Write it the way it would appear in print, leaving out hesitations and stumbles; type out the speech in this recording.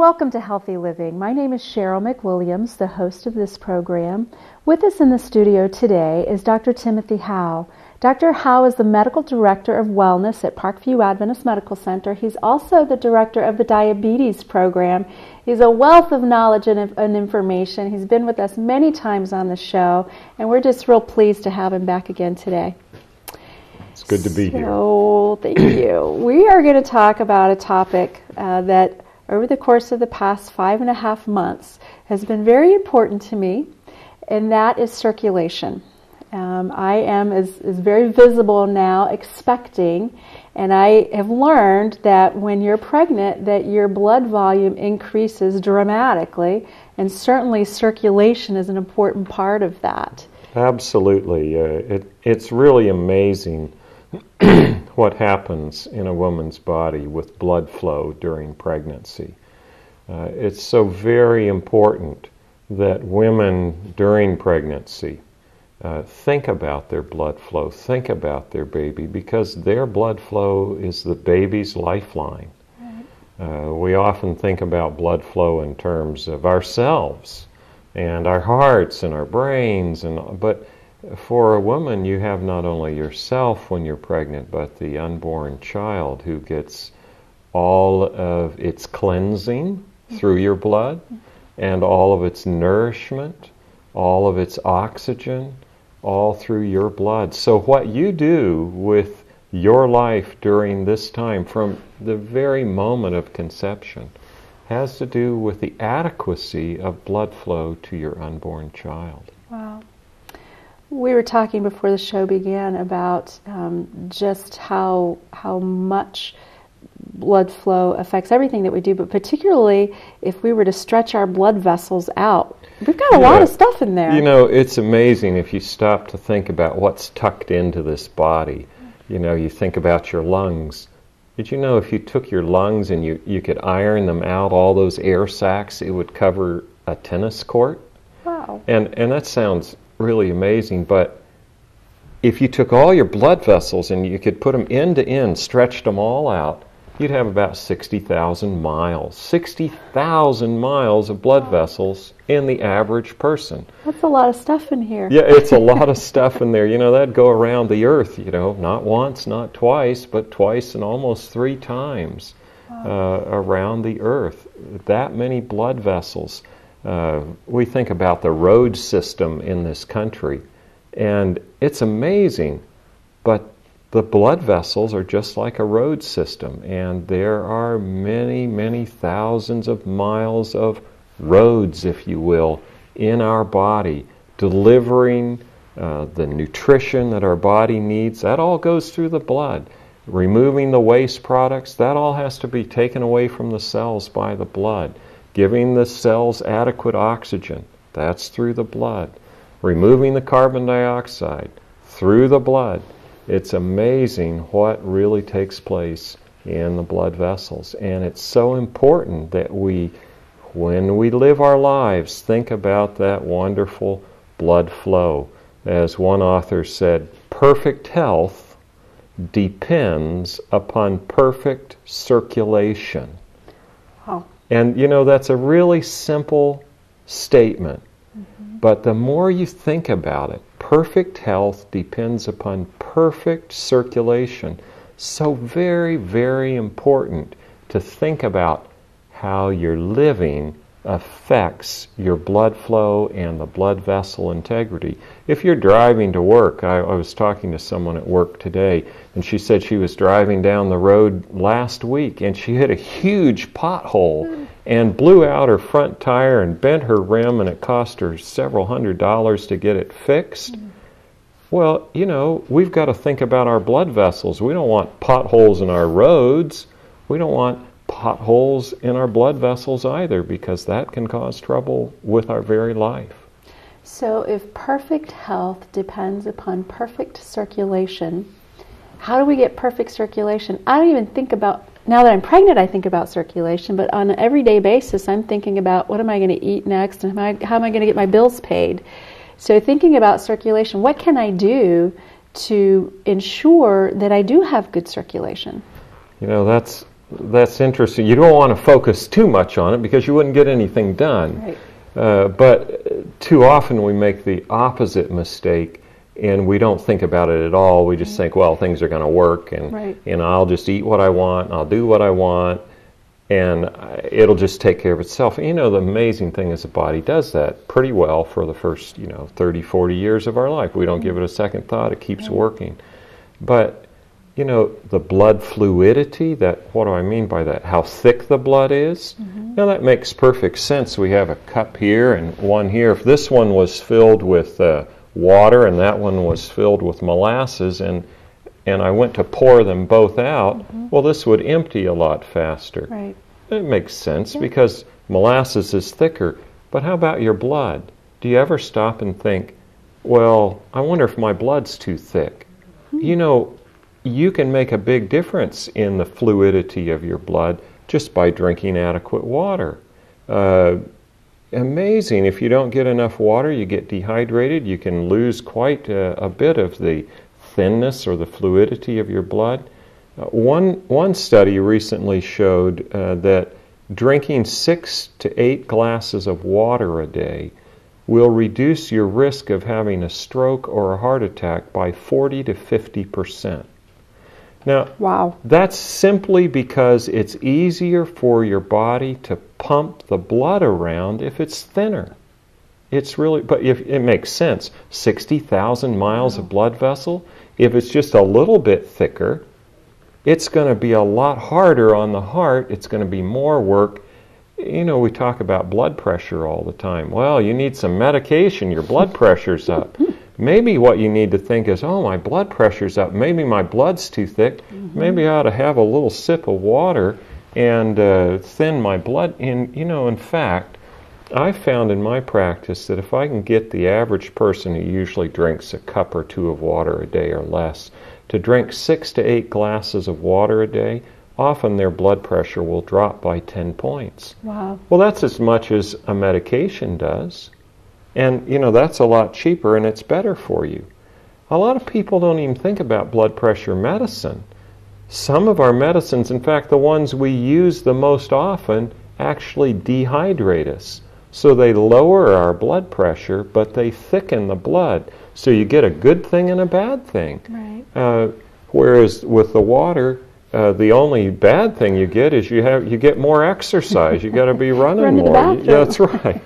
welcome to Healthy Living. My name is Cheryl McWilliams, the host of this program. With us in the studio today is Dr. Timothy Howe. Dr. Howe is the Medical Director of Wellness at Parkview Adventist Medical Center. He's also the Director of the Diabetes Program. He's a wealth of knowledge and information. He's been with us many times on the show, and we're just real pleased to have him back again today. It's good to be here. Oh, thank you. We are going to talk about a topic that over the course of the past 5.5 months has been very important to me, and that is circulation. I am is very visible now expecting, and I have learned that when you're pregnant that your blood volume increases dramatically, and certainly circulation is an important part of that. Absolutely. It's really amazing what happens in a woman's body with blood flow during pregnancy. It's so very important that women during pregnancy think about their blood flow, think about their baby, because their blood flow is the baby's lifeline. Right. We often think about blood flow in terms of ourselves and our hearts and our brains, but for a woman, you have not only yourself when you're pregnant, but the unborn child who gets all of its cleansing through your blood and all of its nourishment, all of its oxygen, all through your blood. So what you do with your life during this time, from the very moment of conception, has to do with the adequacy of blood flow to your unborn child. Wow. We were talking before the show began about just how much blood flow affects everything that we do, but particularly if we were to stretch our blood vessels out. We've got a lot of stuff in there. You know, it's amazing if you stop to think about what's tucked into this body. You know, you think about your lungs. Did you know if you took your lungs and you could iron them out, all those air sacs, it would cover a tennis court? Wow. And that sounds really amazing, but if you took all your blood vessels and you could put them end to end, stretched them all out, you'd have about 60,000 miles. 60,000 miles of blood vessels in the average person. That's a lot of stuff in here. Yeah, it's a lot of stuff in there. You know, that'd go around the earth, you know, not once, not twice, but twice and almost 3 times around the earth. That many blood vessels. We think about the road system in this country, and it's amazing, but the blood vessels are just like a road system, and there are many, many thousands of miles of roads, if you will, in our body, delivering the nutrition that our body needs. That all goes through the blood. Removing the waste products, that all has to be taken away from the cells by the blood. Giving the cells adequate oxygen, that's through the blood. Removing the carbon dioxide, through the blood. It's amazing what really takes place in the blood vessels. And it's so important that we, when we live our lives, think about that wonderful blood flow. As one author said, perfect health depends upon perfect circulation. Oh. And, you know, that's a really simple statement. Mm-hmm. But the more you think about it, perfect health depends upon perfect circulation. So very, very important to think about how your living affects your blood flow and the blood vessel integrity. If you're driving to work, I was talking to someone at work today, and she said she was driving down the road last week and she hit a huge pothole and blew out her front tire and bent her rim, and it cost her several $100s to get it fixed. Well, you know, we've got to think about our blood vessels. We don't want potholes in our roads. We don't want potholes in our blood vessels either, because that can cause trouble with our very life. So if perfect health depends upon perfect circulation, how do we get perfect circulation? I don't even think about, now that I'm pregnant, I think about circulation, but on an everyday basis, I'm thinking about what am I going to eat next, and how am I going to get my bills paid? So thinking about circulation, what can I do to ensure that I do have good circulation? You know, that's that's interesting. You don't want to focus too much on it because you wouldn't get anything done. Right. But too often we make the opposite mistake, and we don't think about it at all. We just think, well, things are going to work, and I'll just eat what I want, and I'll do what I want, and it'll just take care of itself. And, the amazing thing is the body does that pretty well for the first, 30, 40 years of our life. We don't give it a second thought. It keeps working. But the blood fluidity, what do I mean by that? How thick the blood is? Now that makes perfect sense. We have a cup here and one here. If this one was filled with water and that one was filled with molasses, and I went to pour them both out, well, this would empty a lot faster. Right. It makes sense because molasses is thicker. But how about your blood? Do you ever stop and think, well, I wonder if my blood's too thick? You can make a big difference in the fluidity of your blood just by drinking adequate water. Amazing. If you don't get enough water, you get dehydrated. You can lose quite a bit of the thinness or the fluidity of your blood. One study recently showed that drinking 6 to 8 glasses of water a day will reduce your risk of having a stroke or a heart attack by 40 to 50%. Now, that's simply because it's easier for your body to pump the blood around if it's thinner. But if it makes sense, 60,000 miles of blood vessel, if it's just a little bit thicker, it's going to be a lot harder on the heart. It's going to be more work. We talk about blood pressure all the time. Well, you need some medication. Your blood pressure's up. Maybe what you need to think is, oh, my blood pressure's up. Maybe my blood's too thick. Maybe I ought to have a little sip of water and thin my blood. And, in fact, I found in my practice that if I can get the average person who usually drinks a cup or two of water a day or less to drink 6 to 8 glasses of water a day, often their blood pressure will drop by 10 points. Wow. Well, that's as much as a medication does. And, that's a lot cheaper and it's better for you. A lot of people don't even think about blood pressure medicine. Some of our medicines, in fact, the ones we use the most often, actually dehydrate us. So they lower our blood pressure, but they thicken the blood. So you get a good thing and a bad thing. Right. Whereas with the water, the only bad thing you get is you get more exercise. You got to be running more. Run to the bathroom. Yeah, that's right.